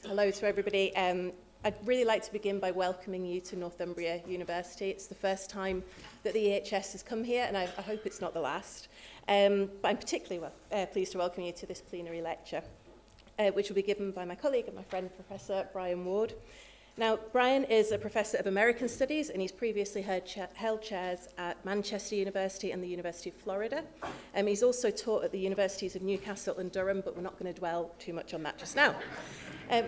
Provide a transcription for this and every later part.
Hello to everybody. I'd really like to begin by welcoming you to Northumbria University. It's the first time that the EHS has come here, and I hope it's not the last. But I'm particularly pleased to welcome you to this plenary lecture, which will be given by my colleague and my friend, Professor Brian Ward. Now, Brian is a Professor of American Studies, and he's previously held chairs at Manchester University and the University of Florida. He's also taught at the Universities of Newcastle and Durham, but we're not going to dwell too much on that just now.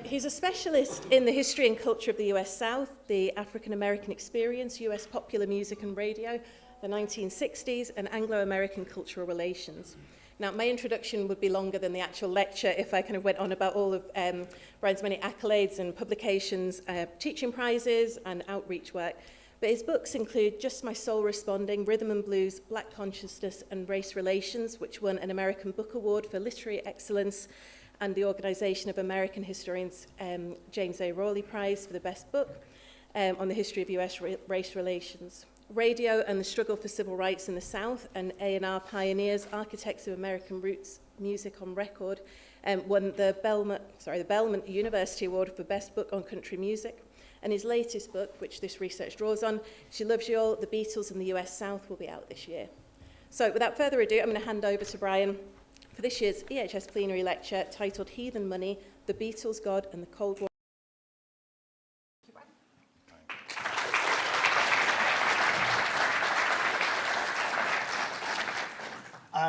He's a specialist in the history and culture of the US South, the African American experience, US popular music and radio, the 1960s, and Anglo-American cultural relations. Now, my introduction would be longer than the actual lecture if I kind of went on about all of Brian's many accolades and publications, teaching prizes and outreach work. But his books include Just My Soul Responding, Rhythm and Blues, Black Consciousness and Race Relations, which won an American Book Award for Literary Excellence, and the Organization of American Historians James A. Rawley Prize for the best book on the history of US race relations. Radio and the Struggle for Civil Rights in the South, and A&R Pioneers, Architects of American Roots Music on Record, won the Belmont University Award for Best Book on Country Music. And his latest book, which this research draws on, She Loves You All, The Beatles in the US South, will be out this year. So without further ado, I'm going to hand over to Brian for this year's EHS plenary lecture titled Heathen Money, The Beatles, God and the Cold War.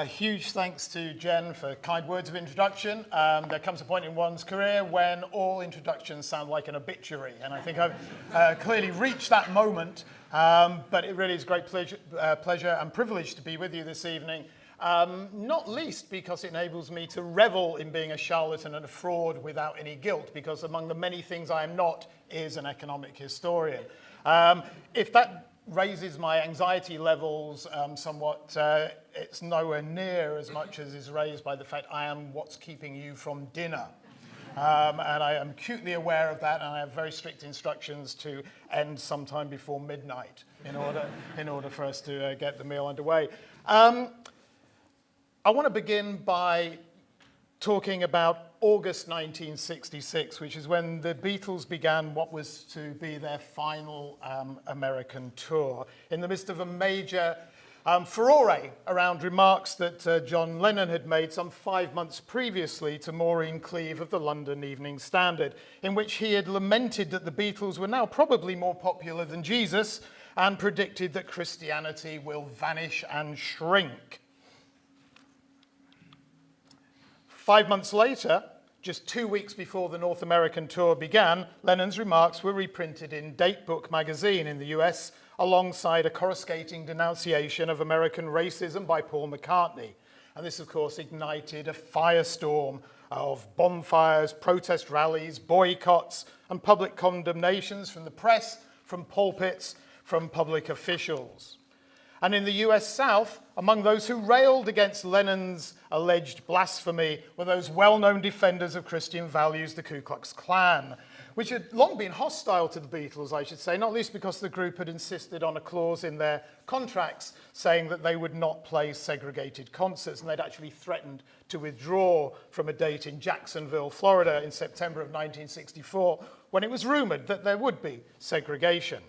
Huge thanks to Jen for kind words of introduction. There comes a point in one's career when all introductions sound like an obituary, and I think I've clearly reached that moment, but it really is a great pleasure and privilege to be with you this evening, not least because it enables me to revel in being a charlatan and a fraud without any guilt, because among the many things I am not is an economic historian. If that raises my anxiety levels somewhat, it's nowhere near as much as is raised by the fact I am what's keeping you from dinner. And I am acutely aware of that, and I have very strict instructions to end sometime before midnight in order for us to get the meal underway. I want to begin by talking about August 1966, which is when the Beatles began what was to be their final American tour, in the midst of a major furore around remarks that John Lennon had made some 5 months previously to Maureen Cleave of the London Evening Standard, in which he had lamented that the Beatles were now probably more popular than Jesus and predicted that Christianity will vanish and shrink. 5 months later, just 2 weeks before the North American tour began, Lennon's remarks were reprinted in Datebook magazine in the US, alongside a coruscating denunciation of American racism by Paul McCartney. And this, of course, ignited a firestorm of bonfires, protest rallies, boycotts, and public condemnations from the press, from pulpits, from public officials. And in the US South, among those who railed against Lennon's alleged blasphemy were those well-known defenders of Christian values, the Ku Klux Klan, which had long been hostile to the Beatles, I should say, not least because the group had insisted on a clause in their contracts saying that they would not play segregated concerts, and they'd actually threatened to withdraw from a date in Jacksonville, Florida in September of 1964, when it was rumored that there would be segregation.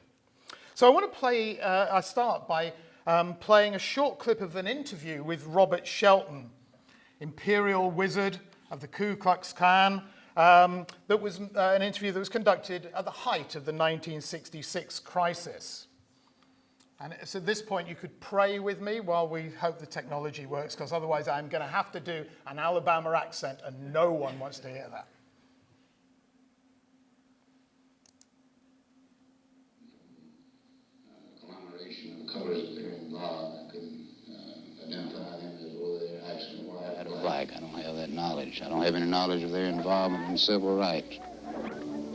So I want to start by playing a short clip of an interview with Robert Shelton, Imperial Wizard of the Ku Klux Klan. That was an interview that was conducted at the height of the 1966 crisis. And it's at this point you could pray with me while we hope the technology works, because otherwise I'm going to have to do an Alabama accent, and no one wants to hear that. Colors that are involved, I couldn't identify them as whether they're actually white or black. I don't have that knowledge. I don't have any knowledge of their involvement in civil rights.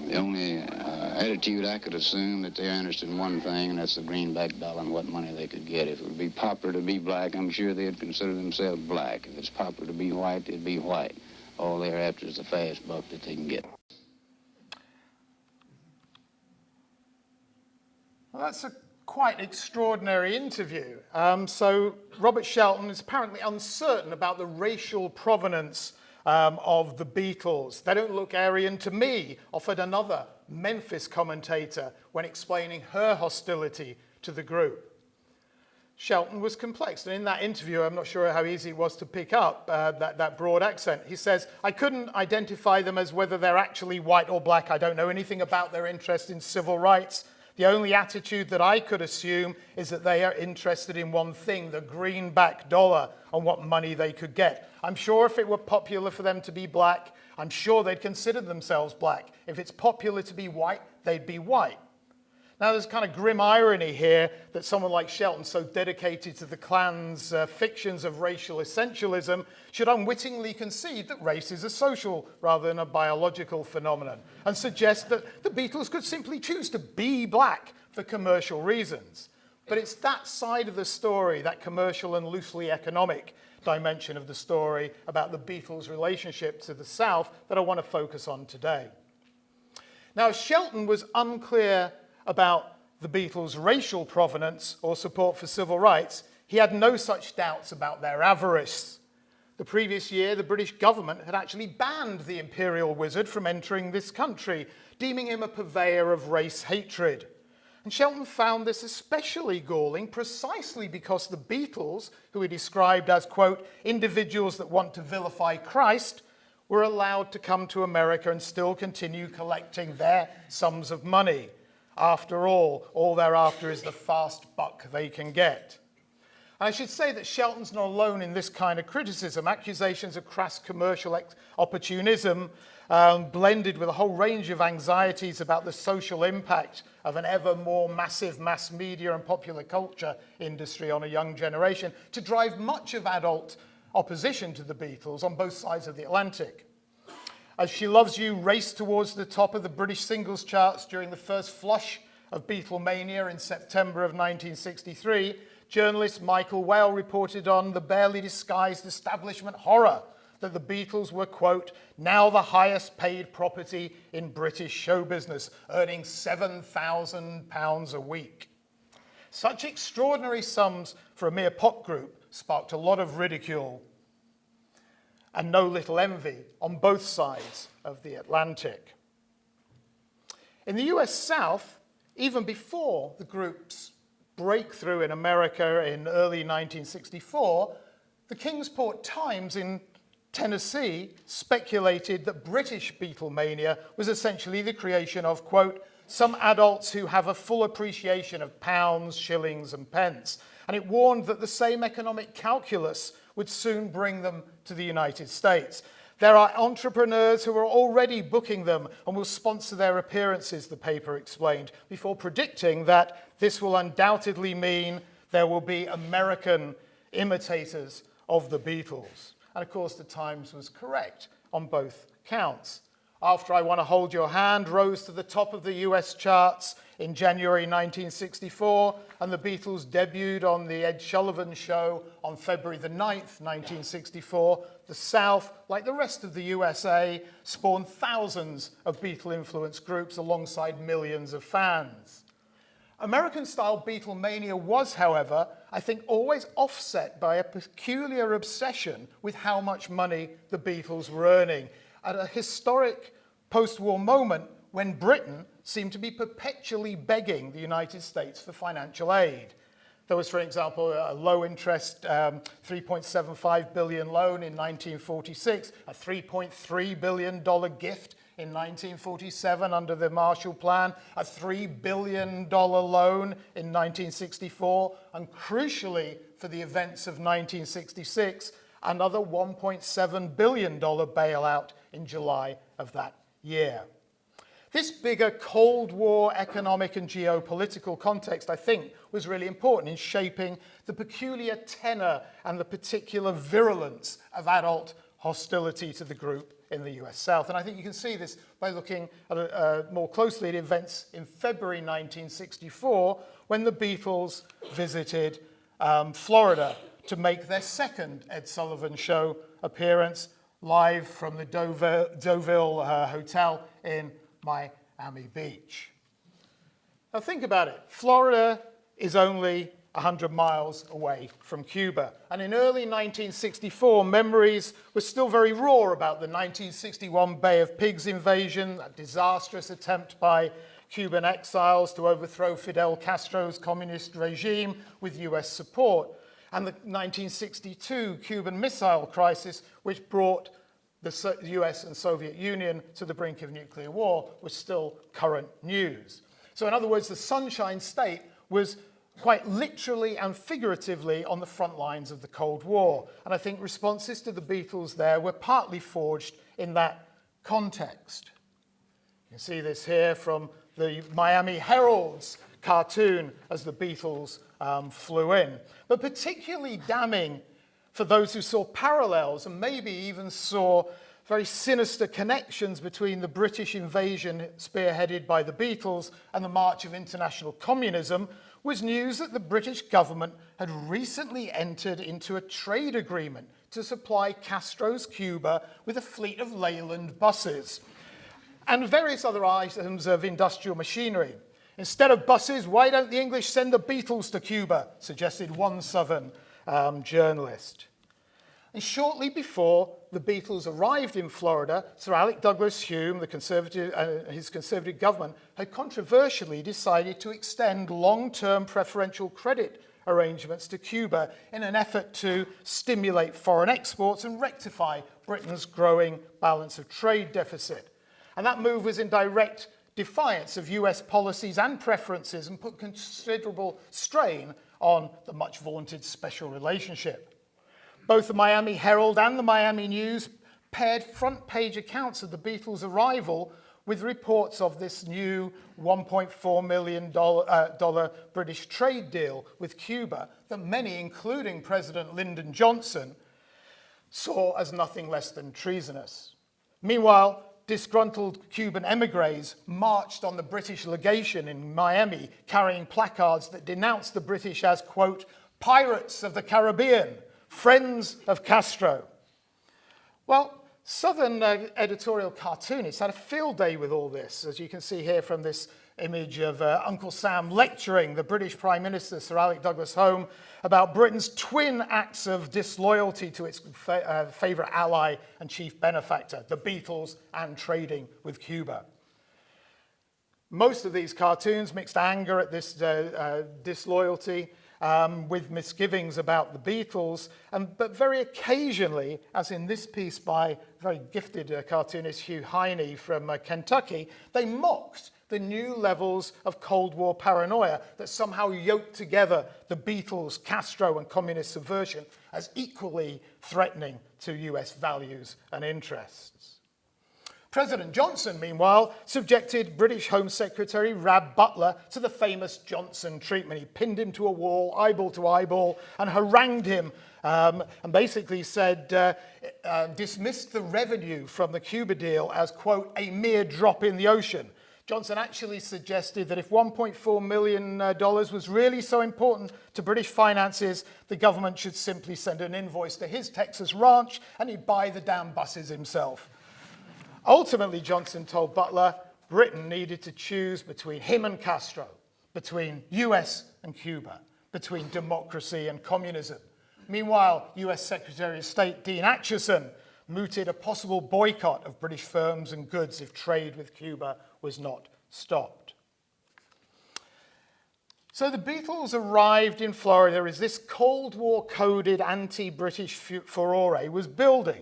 The only attitude I could assume that they're interested in one thing, and that's the greenback dollar and what money they could get. If it would be popular to be black, I'm sure they'd consider themselves black. If it's popular to be white, they'd be white. All they're after is the fast buck that they can get. Well, that's a quite extraordinary interview. So Robert Shelton is apparently uncertain about the racial provenance of the Beatles. They don't look Aryan to me, offered another Memphis commentator when explaining her hostility to the group. Shelton was complex, and in that interview, I'm not sure how easy it was to pick up that broad accent. He says, I couldn't identify them as whether they're actually white or black. I don't know anything about their interest in civil rights. The only attitude that I could assume is that they are interested in one thing, the greenback dollar, and what money they could get. I'm sure if it were popular for them to be black, I'm sure they'd consider themselves black. If it's popular to be white, they'd be white. Now, there's kind of grim irony here that someone like Shelton, so dedicated to the Klan's fictions of racial essentialism, should unwittingly concede that race is a social rather than a biological phenomenon, and suggest that the Beatles could simply choose to be black for commercial reasons. But it's that side of the story, that commercial and loosely economic dimension of the story about the Beatles' relationship to the South, that I want to focus on today. Now, Shelton was unclear about the Beatles' racial provenance or support for civil rights. He had no such doubts about their avarice. The previous year, the British government had actually banned the imperial wizard from entering this country, deeming him a purveyor of race hatred. And Shelton found this especially galling precisely because the Beatles, who he described as, quote, individuals that want to vilify Christ, were allowed to come to America and still continue collecting their sums of money. After all they're after is the fast buck they can get. And I should say that Shelton's not alone in this kind of criticism. Accusations of crass commercial opportunism blended with a whole range of anxieties about the social impact of an ever more massive mass media and popular culture industry on a young generation to drive much of adult opposition to the Beatles on both sides of the Atlantic. As She Loves You raced towards the top of the British singles charts during the first flush of Beatlemania in September of 1963, journalist Michael Whale reported on the barely disguised establishment horror that the Beatles were, quote, now the highest paid property in British show business, earning £7,000 a week. Such extraordinary sums for a mere pop group sparked a lot of ridicule and no little envy on both sides of the Atlantic. In the US South, even before the group's breakthrough in America in early 1964, the Kingsport Times in Tennessee speculated that British Beatlemania was essentially the creation of, quote, some adults who have a full appreciation of pounds, shillings, and pence. And it warned that the same economic calculus would soon bring them to the United States. There are entrepreneurs who are already booking them and will sponsor their appearances, the paper explained, before predicting that this will undoubtedly mean there will be American imitators of the Beatles. And of course, the Times was correct on both counts. After I Want to Hold Your Hand rose to the top of the US charts in January 1964, and the Beatles debuted on the Ed Sullivan Show on February the 9th, 1964, the South, like the rest of the USA, spawned thousands of Beatle-influenced groups alongside millions of fans. American-style Beatlemania was, however, I think always offset by a peculiar obsession with how much money the Beatles were earning at a historic post-war moment when Britain seemed to be perpetually begging the United States for financial aid. There was, for example, a low-interest $3.75 billion loan in 1946, a $3.3 billion gift in 1947 under the Marshall Plan, a $3 billion loan in 1964, and crucially for the events of 1966, another $1.7 billion bailout in July of that year. This bigger Cold War economic and geopolitical context, I think, was really important in shaping the peculiar tenor and the particular virulence of adult hostility to the group in the US South. And I think you can see this by looking at, more closely at events in February 1964 when the Beatles visited Florida to make their second Ed Sullivan Show appearance live from the Deauville Hotel in Miami Beach. Now think about it. Florida is only 100 miles away from Cuba. And in early 1964, memories were still very raw about the 1961 Bay of Pigs invasion, that disastrous attempt by Cuban exiles to overthrow Fidel Castro's communist regime with US support, and the 1962 Cuban Missile Crisis, which brought the US and Soviet Union to the brink of nuclear war, was still current news. So in other words, the Sunshine State was quite literally and figuratively on the front lines of the Cold War. And I think responses to the Beatles there were partly forged in that context. You can see this here from the Miami Herald's cartoon as the Beatles flew in. But particularly damning for those who saw parallels and maybe even saw very sinister connections between the British invasion spearheaded by the Beatles and the march of international communism was news that the British government had recently entered into a trade agreement to supply Castro's Cuba with a fleet of Leyland buses and various other items of industrial machinery. Instead of buses, why don't the English send the Beatles to Cuba, suggested one Southern journalist. And shortly before the Beatles arrived in Florida, Sir Alec Douglas Hume, his Conservative government, had controversially decided to extend long-term preferential credit arrangements to Cuba in an effort to stimulate foreign exports and rectify Britain's growing balance of trade deficit. And that move was in direct defiance of US policies and preferences and put considerable strain on the much vaunted special relationship. Both the Miami Herald and the Miami News paired front-page accounts of the Beatles' arrival with reports of this new $1.4 million British trade deal with Cuba that many, including President Lyndon Johnson, saw as nothing less than treasonous. Meanwhile, disgruntled Cuban emigres marched on the British legation in Miami carrying placards that denounced the British as, quote, pirates of the Caribbean, friends of Castro. Well, Southern editorial cartoonists had a field day with all this, as you can see here from this image of Uncle Sam lecturing the British Prime Minister, Sir Alec Douglas Home, about Britain's twin acts of disloyalty to its favourite ally and chief benefactor, the Beatles, and trading with Cuba. Most of these cartoons mixed anger at this disloyalty with misgivings about the Beatles, but very occasionally, as in this piece by very gifted cartoonist Hugh Heine from Kentucky, they mocked the new levels of Cold War paranoia that somehow yoked together the Beatles, Castro, and communist subversion as equally threatening to US values and interests. President Johnson, meanwhile, subjected British Home Secretary Rab Butler to the famous Johnson treatment. He pinned him to a wall, eyeball to eyeball, and harangued him and basically said, dismissed the revenue from the Cuba deal as, quote, a mere drop in the ocean. Johnson actually suggested that if $1.4 million was really so important to British finances, the government should simply send an invoice to his Texas ranch and he'd buy the damn buses himself. Ultimately, Johnson told Butler, Britain needed to choose between him and Castro, between US and Cuba, between democracy and communism. Meanwhile, US Secretary of State Dean Acheson mooted a possible boycott of British firms and goods if trade with Cuba was not stopped. So the Beatles arrived in Florida as this Cold War-coded anti-British furore was building.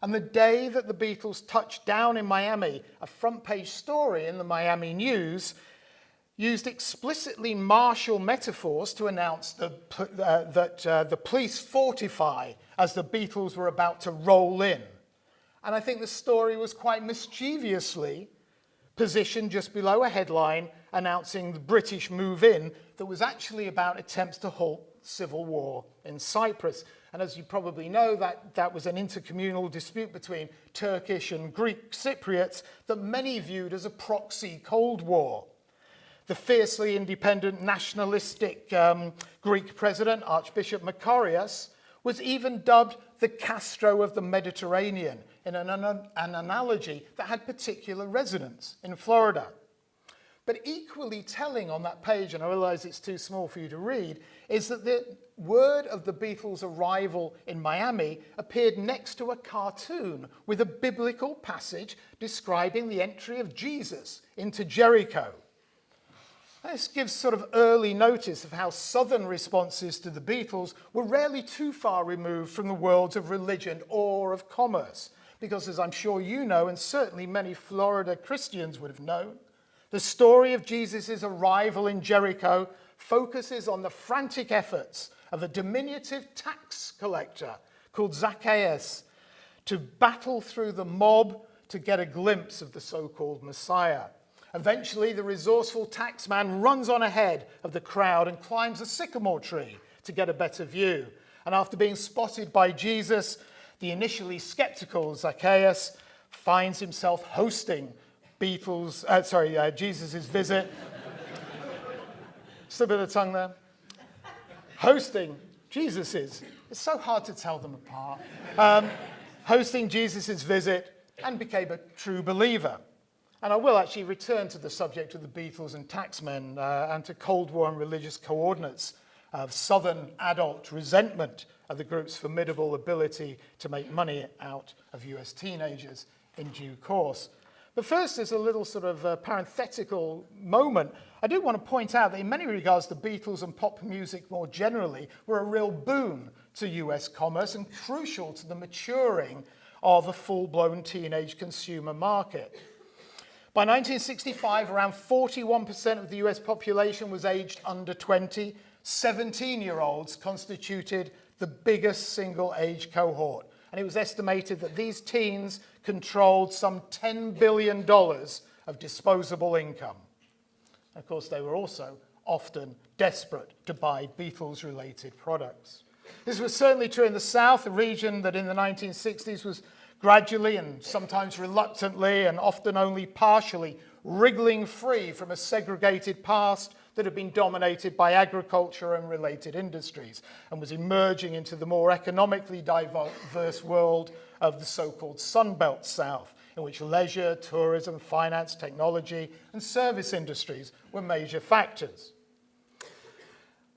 And the day that the Beatles touched down in Miami, a front-page story in the Miami News used explicitly martial metaphors to announce that the police fortify as the Beatles were about to roll in. And I think the story was quite mischievously positioned just below a headline announcing the British move in that was actually about attempts to halt civil war in Cyprus. And as you probably know, that was an intercommunal dispute between Turkish and Greek Cypriots that many viewed as a proxy Cold War. The fiercely independent nationalistic Greek president, Archbishop Makarios, was even dubbed the Castro of the Mediterranean in an analogy that had particular resonance in Florida. But equally telling on that page, and I realise it's too small for you to read, is that the word of the Beatles' arrival in Miami appeared next to a cartoon with a biblical passage describing the entry of Jesus into Jericho. This gives sort of early notice of how Southern responses to the Beatles were rarely too far removed from the worlds of religion or of commerce. Because as I'm sure you know, and certainly many Florida Christians would have known, the story of Jesus' arrival in Jericho focuses on the frantic efforts of a diminutive tax collector called Zacchaeus to battle through the mob to get a glimpse of the so-called Messiah. Eventually, the resourceful taxman runs on ahead of the crowd and climbs a sycamore tree to get a better view. And after being spotted by Jesus, the initially skeptical Zacchaeus finds himself hosting Jesus' visit. Slip of the tongue there. Hosting Jesus's. It's so hard to tell them apart. Hosting Jesus's visit and became a true believer. And I will actually return to the subject of the Beatles and taxmen and to Cold War and religious coordinates of Southern adult resentment of the group's formidable ability to make money out of US teenagers in due course. But first, as a little sort of parenthetical moment, I do want to point out that in many regards, the Beatles and pop music more generally were a real boon to US commerce and crucial to the maturing of a full-blown teenage consumer market. By 1965, around 41% of the US population was aged under 20. 17-year-olds constituted the biggest single age cohort. And it was estimated that these teens controlled some $10 billion of disposable income. Of course, they were also often desperate to buy Beatles-related products. This was certainly true in the South, a region that in the 1960s was gradually and sometimes reluctantly and often only partially wriggling free from a segregated past that had been dominated by agriculture and related industries and was emerging into the more economically diverse world of the so-called Sunbelt South, in which leisure, tourism, finance, technology, and service industries were major factors.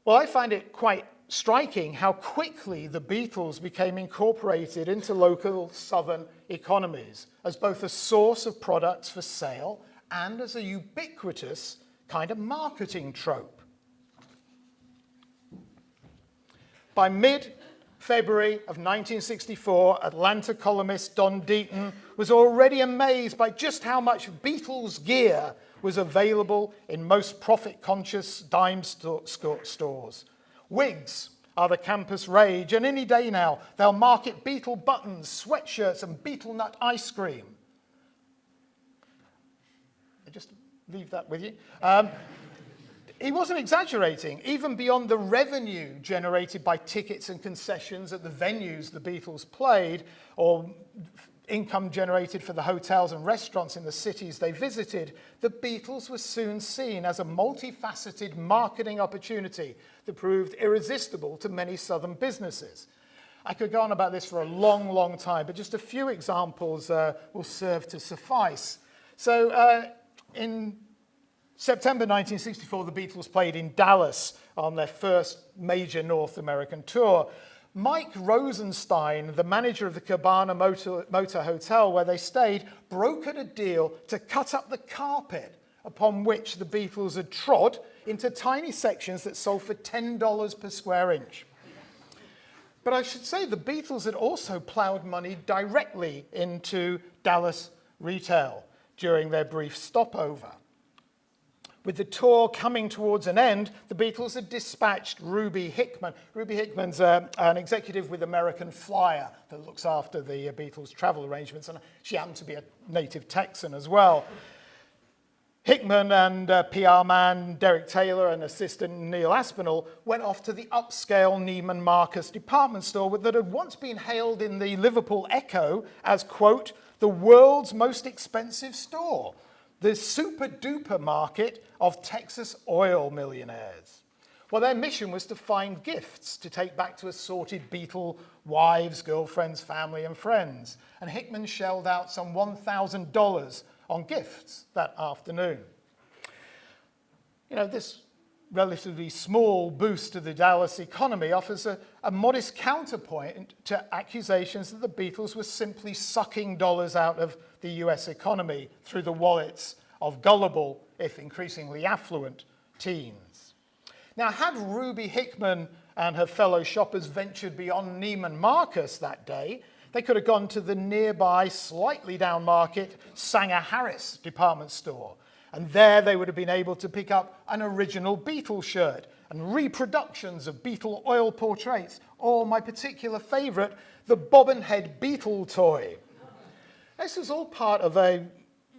Well, I find it quite striking how quickly the Beatles became incorporated into local Southern economies as both a source of products for sale and as a ubiquitous kind of marketing trope. By mid-February of 1964, Atlanta columnist Don Deaton was already amazed by just how much Beatles gear was available in most profit-conscious dime stores. Wigs are the campus rage, and any day now they'll market Beatle buttons, sweatshirts, and Beatle nut ice cream. I just leave that with you. He wasn't exaggerating. Even beyond the revenue generated by tickets and concessions at the venues the Beatles played, or income generated for the hotels and restaurants in the cities they visited, the Beatles were soon seen as a multifaceted marketing opportunity that proved irresistible to many Southern businesses. I could go on about this for a long, long time, but just a few examples will serve to suffice. So in September 1964, the Beatles played in Dallas on their first major North American tour. Mike Rosenstein, the manager of the Cabana Motor Hotel where they stayed, brokered a deal to cut up the carpet upon which the Beatles had trod into tiny sections that sold for $10 per square inch. But I should say the Beatles had also plowed money directly into Dallas retail during their brief stopover. With the tour coming towards an end, the Beatles had dispatched Ruby Hickman. Ruby Hickman's an executive with American Flyer that looks after the Beatles' travel arrangements, and she happened to be a native Texan as well. Hickman and PR man Derek Taylor and assistant Neil Aspinall went off to the upscale Neiman Marcus department store that had once been hailed in the Liverpool Echo as, quote, the world's most expensive store, the super-duper market of Texas oil millionaires. Well, their mission was to find gifts to take back to assorted Beatle wives, girlfriends, family, and friends. And Hickman shelled out some $1,000 on gifts that afternoon. This relatively small boost to the Dallas economy offers a modest counterpoint to accusations that the Beatles were simply sucking dollars out of the US economy through the wallets of gullible, if increasingly affluent, teens. Now, had Ruby Hickman and her fellow shoppers ventured beyond Neiman Marcus that day, they could have gone to the nearby, slightly down market Sanger Harris department store. And there they would have been able to pick up an original Beatle shirt and reproductions of Beatle oil portraits, or my particular favourite, the bob and head Beatle toy. This was all part of a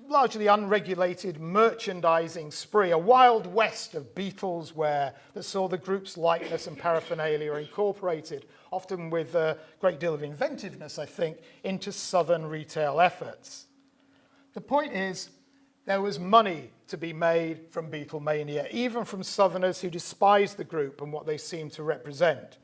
largely unregulated merchandising spree, a wild west of Beatles wear that saw the group's likeness and paraphernalia incorporated, often with a great deal of inventiveness, I think, into southern retail efforts. The point is, there was money to be made from Beatlemania, even from Southerners who despised the group and what they seemed to represent.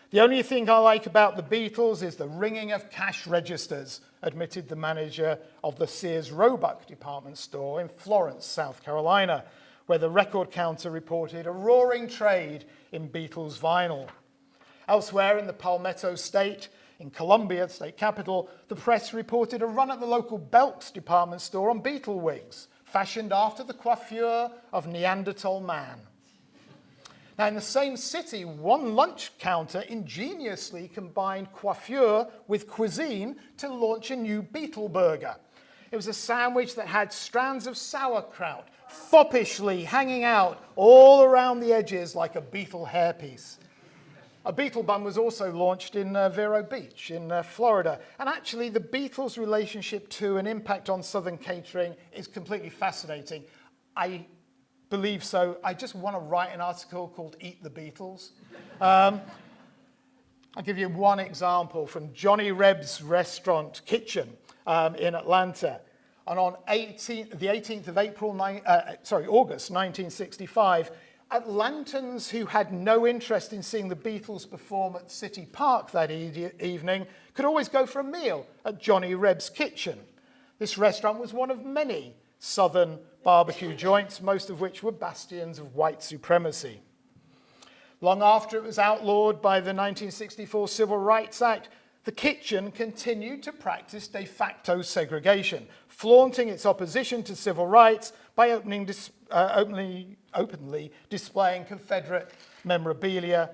The only thing I like about the Beatles is the ringing of cash registers, admitted the manager of the Sears Roebuck department store in Florence, South Carolina, where the record counter reported a roaring trade in Beatles vinyl. Elsewhere in the Palmetto State, in Columbia, the state capital, the press reported a run at the local Belk's department store on Beatle wigs, fashioned after the coiffure of Neanderthal man. Now, in the same city, one lunch counter ingeniously combined coiffure with cuisine to launch a new Beatle burger. It was a sandwich that had strands of sauerkraut foppishly hanging out all around the edges like a Beatle hairpiece. A Beatle bun was also launched in Vero Beach in Florida. And actually, the Beatles' relationship to and impact on Southern catering is completely fascinating. I believe so. I just want to write an article called Eat the Beatles. I'll give you one example from Johnny Reb's restaurant kitchen in Atlanta. And on the 18th of August 1965, Atlantans who had no interest in seeing the Beatles perform at City Park that evening could always go for a meal at Johnny Reb's kitchen. This restaurant was one of many southern barbecue joints, most of which were bastions of white supremacy. Long after it was outlawed by the 1964 Civil Rights Act, the kitchen continued to practice de facto segregation, flaunting its opposition to civil rights by openly displaying Confederate memorabilia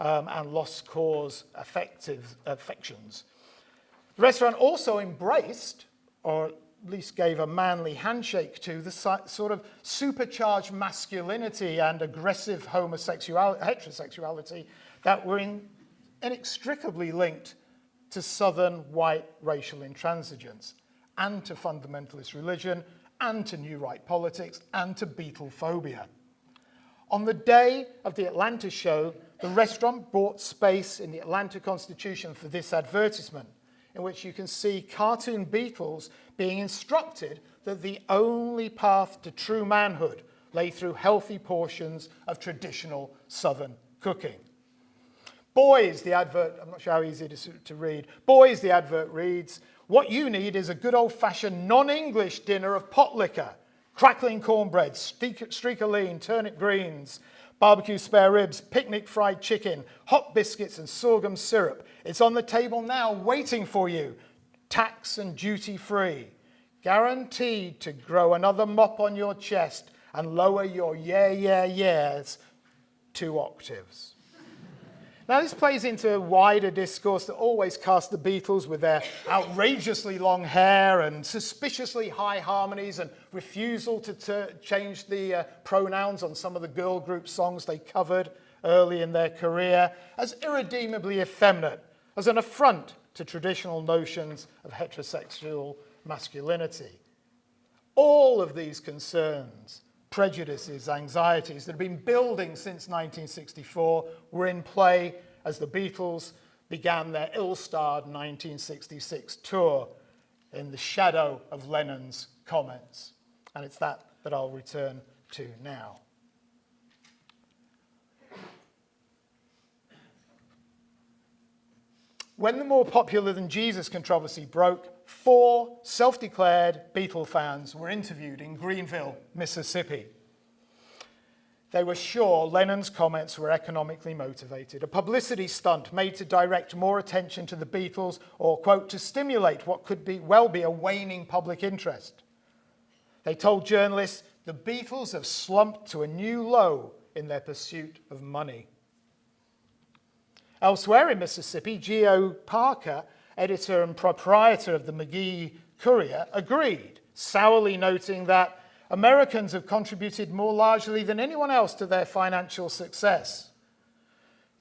and lost cause affections. The restaurant also embraced, or at least gave a manly handshake to, the sort of supercharged masculinity and aggressive heterosexuality that were inextricably linked to Southern white racial intransigence, and to fundamentalist religion, and to New Right politics, and to Beatle phobia. On the day of the Atlanta show, the restaurant bought space in the Atlanta Constitution for this advertisement, in which you can see cartoon Beatles being instructed that the only path to true manhood lay through healthy portions of traditional Southern cooking. Boys, the advert, I'm not sure how easy it is to read. Boys, the advert reads, what you need is a good old-fashioned non-English dinner of pot liquor, crackling cornbread, streak of lean, turnip greens, barbecue spare ribs, picnic fried chicken, hot biscuits and sorghum syrup. It's on the table now waiting for you, tax and duty free. Guaranteed to grow another mop on your chest and lower your yeahs 2 octaves. Now, this plays into a wider discourse that always cast the Beatles with their outrageously long hair and suspiciously high harmonies and refusal to change the pronouns on some of the girl group songs they covered early in their career as irredeemably effeminate, as an affront to traditional notions of heterosexual masculinity. All of these concerns, prejudices, anxieties that have been building since 1964 were in play as the Beatles began their ill-starred 1966 tour in the shadow of Lennon's comments. And it's that I'll return to now. When the More Popular Than Jesus controversy broke, 4 self-declared Beatle fans were interviewed in Greenville, Mississippi. They were sure Lennon's comments were economically motivated, a publicity stunt made to direct more attention to the Beatles or, quote, to stimulate what could well be a waning public interest. They told journalists, the Beatles have slumped to a new low in their pursuit of money. Elsewhere in Mississippi, Geo Parker, editor and proprietor of the McGee Courier, agreed, sourly noting that Americans have contributed more largely than anyone else to their financial success.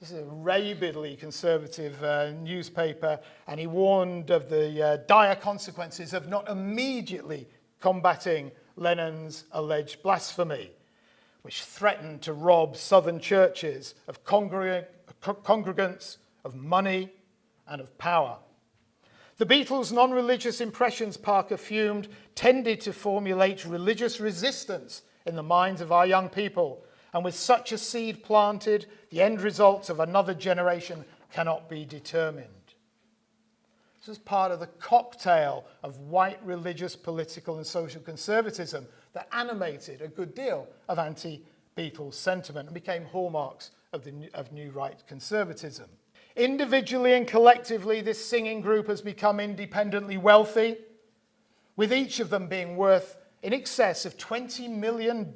This is a rabidly conservative newspaper, and he warned of the dire consequences of not immediately combating Lennon's alleged blasphemy, which threatened to rob Southern churches of congregants, of money, and of power. The Beatles' non-religious impressions, Parker fumed, tended to formulate religious resistance in the minds of our young people, and with such a seed planted, the end results of another generation cannot be determined. This was part of the cocktail of white religious, political, and social conservatism that animated a good deal of anti-Beatles sentiment and became hallmarks of new right conservatism. Individually and collectively, this singing group has become independently wealthy, with each of them being worth in excess of $20 million,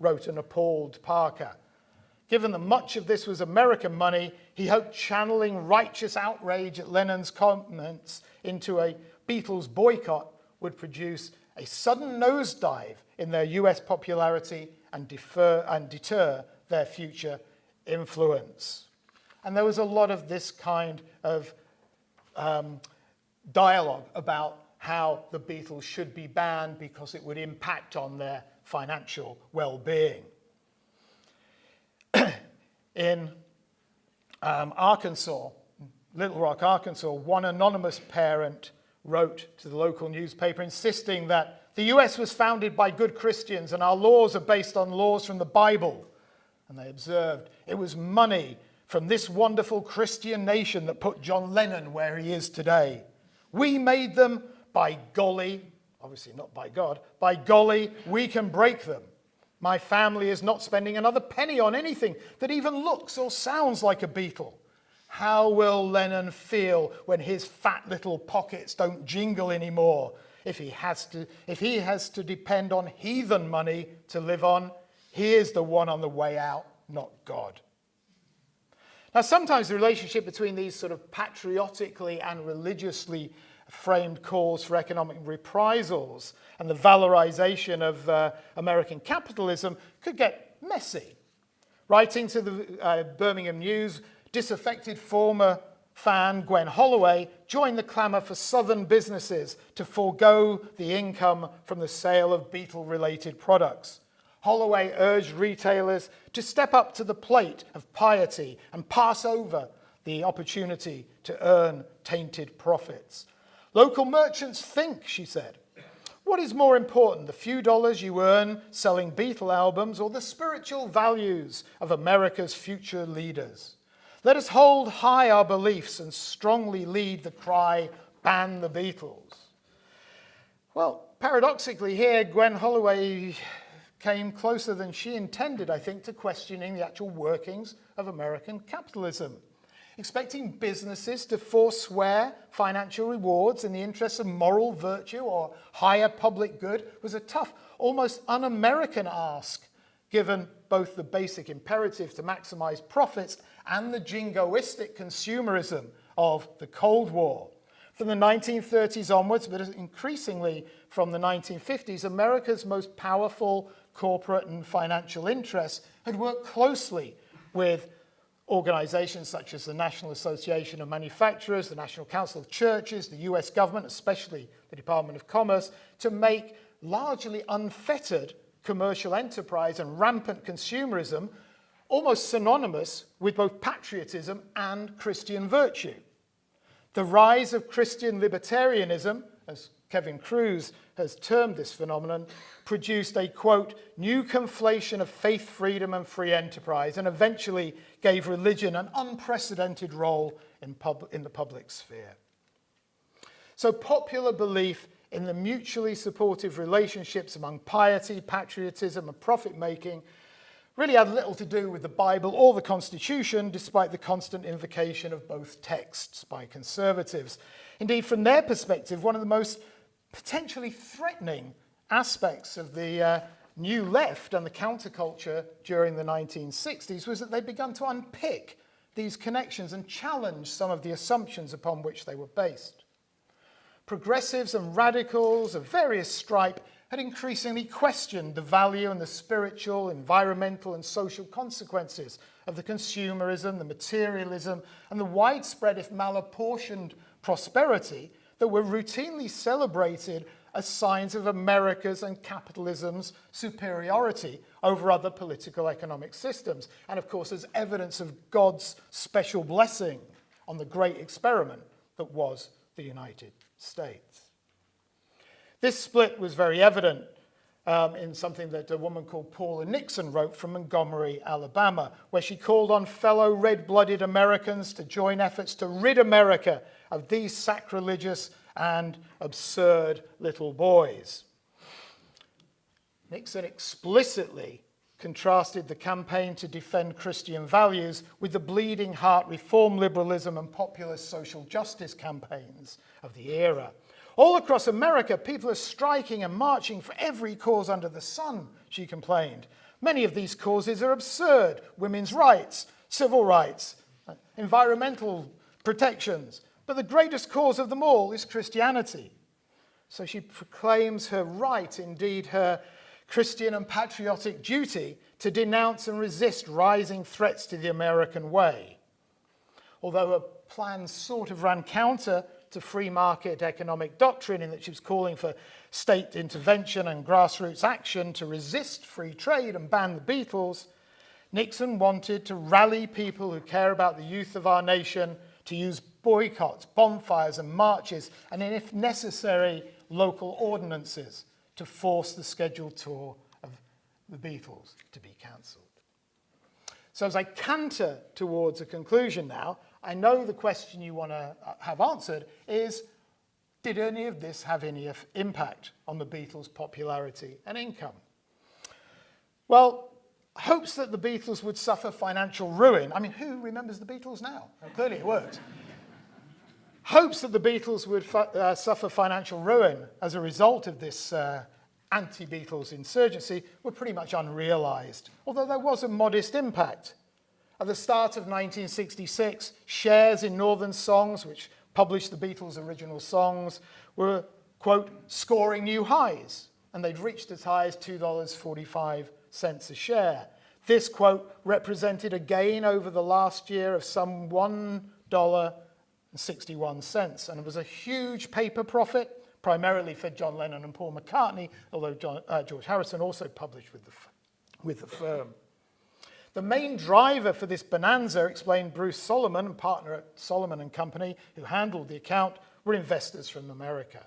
wrote an appalled Parker. Given that much of this was American money, he hoped channeling righteous outrage at Lennon's comments into a Beatles boycott would produce a sudden nosedive in their US popularity and deter their future influence. And there was a lot of this kind of dialogue about how the Beatles should be banned because it would impact on their financial well-being. In Arkansas, Little Rock, Arkansas, one anonymous parent wrote to the local newspaper insisting that the US was founded by good Christians and our laws are based on laws from the Bible. And they observed it was money from this wonderful Christian nation that put John Lennon where he is today. We made them, by golly, obviously not by God, by golly, we can break them. My family is not spending another penny on anything that even looks or sounds like a Beatle. How will Lennon feel when his fat little pockets don't jingle anymore? If he has to depend on heathen money to live on, he is the one on the way out, not God. Now, sometimes the relationship between these sort of patriotically and religiously framed calls for economic reprisals and the valorization of American capitalism could get messy. Writing to the Birmingham News, disaffected former fan Gwen Holloway joined the clamour for Southern businesses to forego the income from the sale of Beatle-related products. Holloway urged retailers to step up to the plate of piety and pass over the opportunity to earn tainted profits. Local merchants think, she said, what is more important, the few dollars you earn selling Beatle albums or the spiritual values of America's future leaders? Let us hold high our beliefs and strongly lead the cry, ban the Beatles. Well, paradoxically here, Gwen Holloway came closer than she intended, I think, to questioning the actual workings of American capitalism. Expecting businesses to forswear financial rewards in the interests of moral virtue or higher public good was a tough, almost un-American ask, given both the basic imperative to maximize profits and the jingoistic consumerism of the Cold War. From the 1930s onwards, but increasingly from the 1950s, America's most powerful corporate and financial interests had worked closely with organizations such as the National Association of Manufacturers, the National Council of Churches, the US government, especially the Department of Commerce, to make largely unfettered commercial enterprise and rampant consumerism almost synonymous with both patriotism and Christian virtue. The rise of Christian libertarianism, as Kevin Kruse has termed this phenomenon, produced a, quote, new conflation of faith freedom and free enterprise, and eventually gave religion an unprecedented role in the public sphere. So popular belief in the mutually supportive relationships among piety, patriotism, and profit-making really had little to do with the Bible or the Constitution, despite the constant invocation of both texts by conservatives. Indeed, from their perspective, one of the most potentially threatening aspects of the New Left and the counterculture during the 1960s was that they'd begun to unpick these connections and challenge some of the assumptions upon which they were based. Progressives and radicals of various stripe had increasingly questioned the value and the spiritual, environmental and social consequences of the consumerism, the materialism and the widespread, if malapportioned, prosperity that were routinely celebrated as signs of America's and capitalism's superiority over other political economic systems, and of course as evidence of God's special blessing on the great experiment that was the United States. This split was very evident in something that a woman called Paula Nixon wrote from Montgomery, Alabama, where she called on fellow red-blooded Americans to join efforts to rid America of these sacrilegious and absurd little boys. Nixon explicitly contrasted the campaign to defend Christian values with the bleeding heart reform liberalism and populist social justice campaigns of the era. All across America, people are striking and marching for every cause under the sun, she complained. Many of these causes are absurd: women's rights, civil rights, environmental protections. But the greatest cause of them all is Christianity. So she proclaims her right, indeed her Christian and patriotic duty, to denounce and resist rising threats to the American way. Although her plans sort of ran counter to free market economic doctrine in that she was calling for state intervention and grassroots action to resist free trade and ban the Beatles, Nixon wanted to rally people who care about the youth of our nation to use boycotts, bonfires and marches, and if necessary, local ordinances to force the scheduled tour of the Beatles to be cancelled. So as I canter towards a conclusion now, I know the question you want to have answered is, did any of this have any impact on the Beatles' popularity and income? Well, hopes that the Beatles would suffer financial ruin. I mean, who remembers the Beatles now? Well, clearly it worked. Hopes that the Beatles would suffer financial ruin as a result of this anti-Beatles insurgency were pretty much unrealized, although there was a modest impact. At the start of 1966, shares in Northern Songs, which published the Beatles' original songs, were, quote, scoring new highs, and they'd reached as high as $2.45 a share. This, quote, represented a gain over the last year of some $1.61, and it was a huge paper profit, primarily for John Lennon and Paul McCartney, although George Harrison also published with the firm. The main driver for this bonanza, explained Bruce Solomon, a partner at Solomon and Company, who handled the account, were investors from America.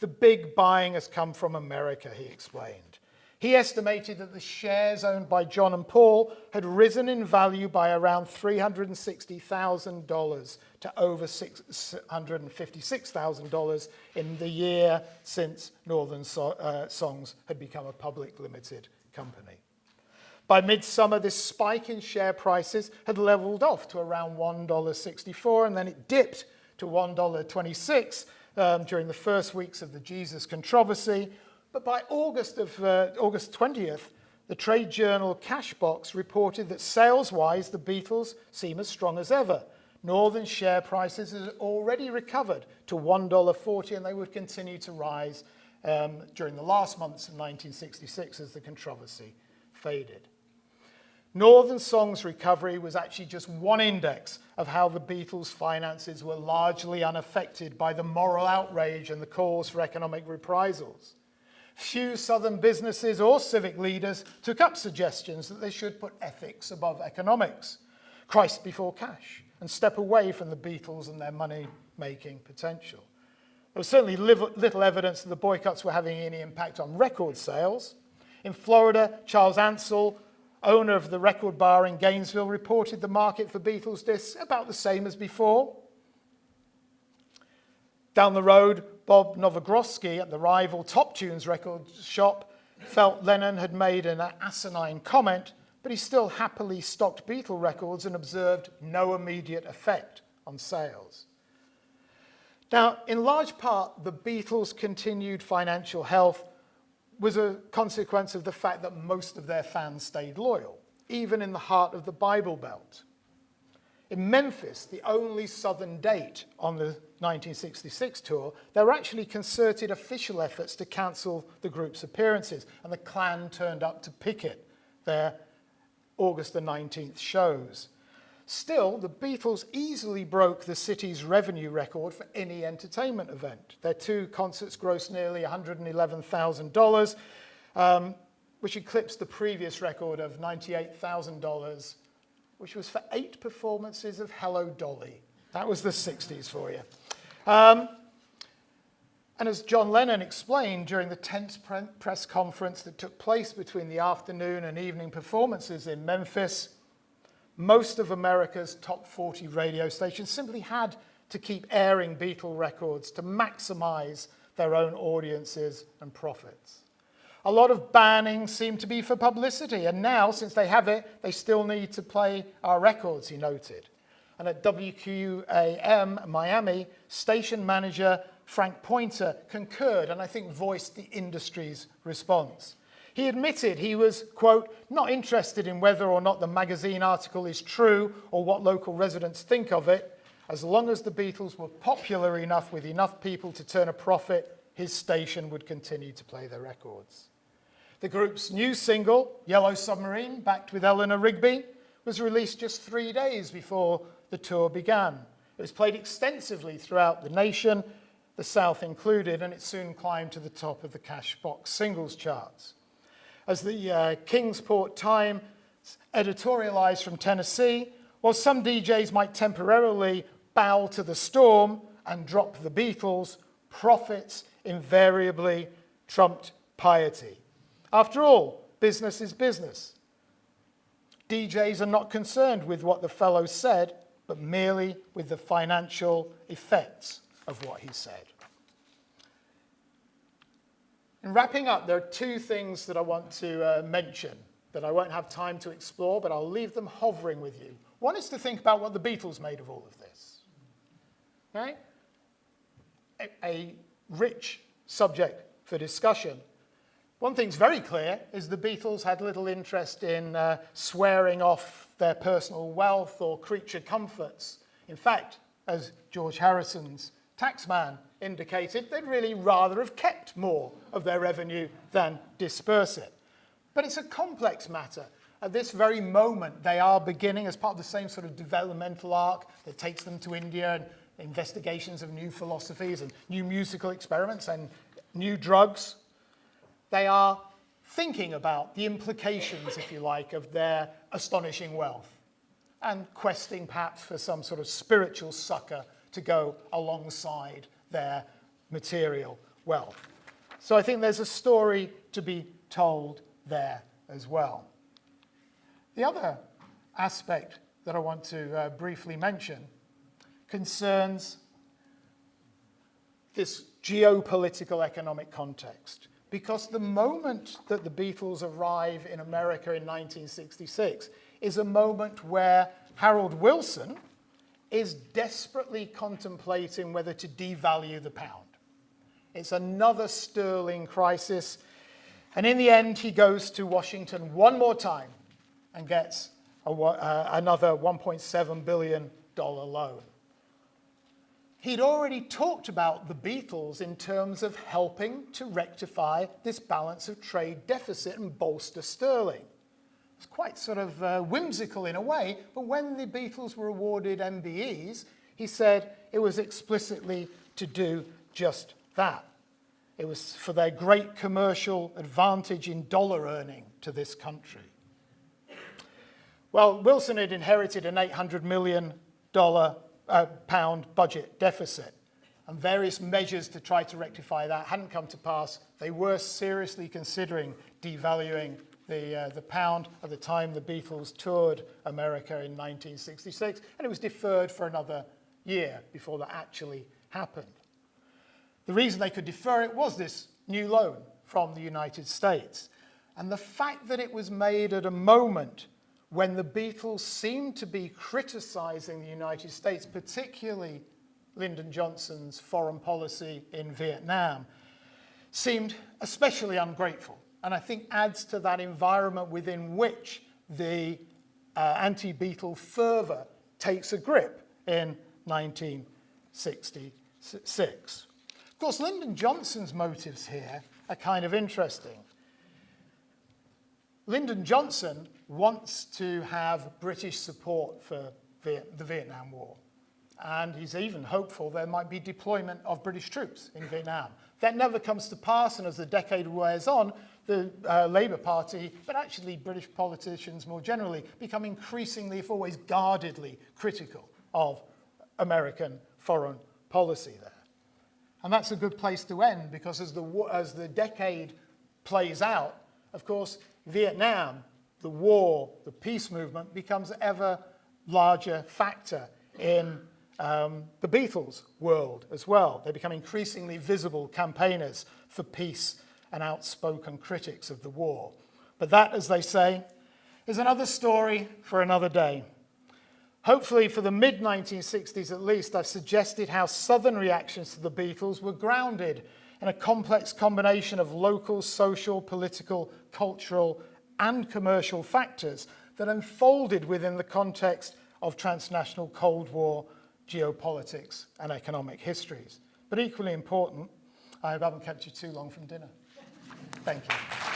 The big buying has come from America, he explained. He estimated that the shares owned by John and Paul had risen in value by around $360,000 to over $656,000 in the year since Northern Songs had become a public limited company. By midsummer, this spike in share prices had leveled off to around $1.64, and then it dipped to $1.26 during the first weeks of the Jesus controversy. But by August 20th, the trade journal Cashbox reported that sales-wise, the Beatles seem as strong as ever. Northern share prices had already recovered to $1.40, and they would continue to rise during the last months of 1966 as the controversy faded. Northern Songs' recovery was actually just one index of how the Beatles' finances were largely unaffected by the moral outrage and the calls for economic reprisals. Few Southern businesses or civic leaders took up suggestions that they should put ethics above economics, Christ before cash, and step away from the Beatles and their money-making potential. There was certainly little evidence that the boycotts were having any impact on record sales. In Florida, Charles Ansell, owner of the record bar in Gainesville, reported the market for Beatles discs about the same as before. Down the road, Bob Nowogrodzki at the rival Top Tunes record shop felt Lennon had made an asinine comment, but he still happily stocked Beatle records and observed no immediate effect on sales. Now, in large part, the Beatles' continued financial health was a consequence of the fact that most of their fans stayed loyal, even in the heart of the Bible Belt. In Memphis, the only southern date on the 1966 tour, there were actually concerted official efforts to cancel the group's appearances, and the Klan turned up to picket their August the 19th shows. Still, the Beatles easily broke the city's revenue record for any entertainment event. Their two concerts grossed nearly $111,000, which eclipsed the previous record of $98,000, which was for 8 performances of Hello, Dolly. That was the 60s for you. And as John Lennon explained during the tense press conference that took place between the afternoon and evening performances in Memphis, most of America's top 40 radio stations simply had to keep airing Beatle records to maximize their own audiences and profits. A lot of banning seemed to be for publicity, and now, since they have it, they still need to play our records, he noted. And at WQAM Miami, station manager Frank Pointer concurred and I think voiced the industry's response. He admitted he was, quote, not interested in whether or not the magazine article is true or what local residents think of it. As long as the Beatles were popular enough with enough people to turn a profit, his station would continue to play their records. The group's new single, Yellow Submarine, backed with Eleanor Rigby, was released just 3 days before the tour began. It was played extensively throughout the nation, the South included, and it soon climbed to the top of the Cashbox singles charts. As the Kingsport Times editorialized from Tennessee, while some DJs might temporarily bow to the storm and drop the Beatles, profits invariably trumped piety. After all, business is business. DJs are not concerned with what the fellow said, but merely with the financial effects of what he said. In wrapping up, there are 2 things that I want to mention that I won't have time to explore, but I'll leave them hovering with you. One is to think about what the Beatles made of all of this. Okay? A rich subject for discussion. One thing's very clear is the Beatles had little interest in swearing off their personal wealth or creature comforts. In fact, as George Harrison's taxman indicated, they'd really rather have kept more of their revenue than disperse it. But it's a complex matter. At this very moment, they are beginning, as part of the same sort of developmental arc that takes them to India and investigations of new philosophies and new musical experiments and new drugs. They are thinking about the implications, if you like, of their astonishing wealth and questing perhaps for some sort of spiritual succor to go alongside their material wealth. So I think there's a story to be told there as well. The other aspect that I want to briefly mention concerns this geopolitical economic context. Because the moment that the Beatles arrive in America in 1966 is a moment where Harold Wilson is desperately contemplating whether to devalue the pound. It's another sterling crisis. And in the end, he goes to Washington one more time and gets another $1.7 billion loan. He'd already talked about the Beatles in terms of helping to rectify this balance of trade deficit and bolster sterling. It's quite sort of whimsical in a way, but when the Beatles were awarded MBEs, he said it was explicitly to do just that. It was for their great commercial advantage in dollar earning to this country. Well, Wilson had inherited an $800 million pound budget deficit, and various measures to try to rectify that hadn't come to pass. They were seriously considering devaluing the pound at the time the Beatles toured America in 1966, and it was deferred for another year before that actually happened. The reason they could defer it was this new loan from the United States, and the fact that it was made at a moment when the Beatles seemed to be criticizing the United States, particularly Lyndon Johnson's foreign policy in Vietnam, seemed especially ungrateful, and I think adds to that environment within which the anti-Beatle fervor takes a grip in 1966. Of course, Lyndon Johnson's motives here are kind of interesting. Lyndon Johnson wants to have British support for the Vietnam War, and he's even hopeful there might be deployment of British troops in Vietnam. That never comes to pass, and as the decade wears on, the Labour Party, but actually British politicians more generally, become increasingly, if always guardedly, critical of American foreign policy there. And that's a good place to end, because as the decade plays out, of course, Vietnam, the war, the peace movement, becomes an ever larger factor in the Beatles' world as well. They become increasingly visible campaigners for peace and outspoken critics of the war. But that, as they say, is another story for another day. Hopefully, for the mid-1960s at least, I've suggested how Southern reactions to the Beatles were grounded in a complex combination of local, social, political, cultural, and commercial factors that unfolded within the context of transnational Cold War geopolitics and economic histories. But equally important, I hope I haven't kept you too long from dinner. Thank you.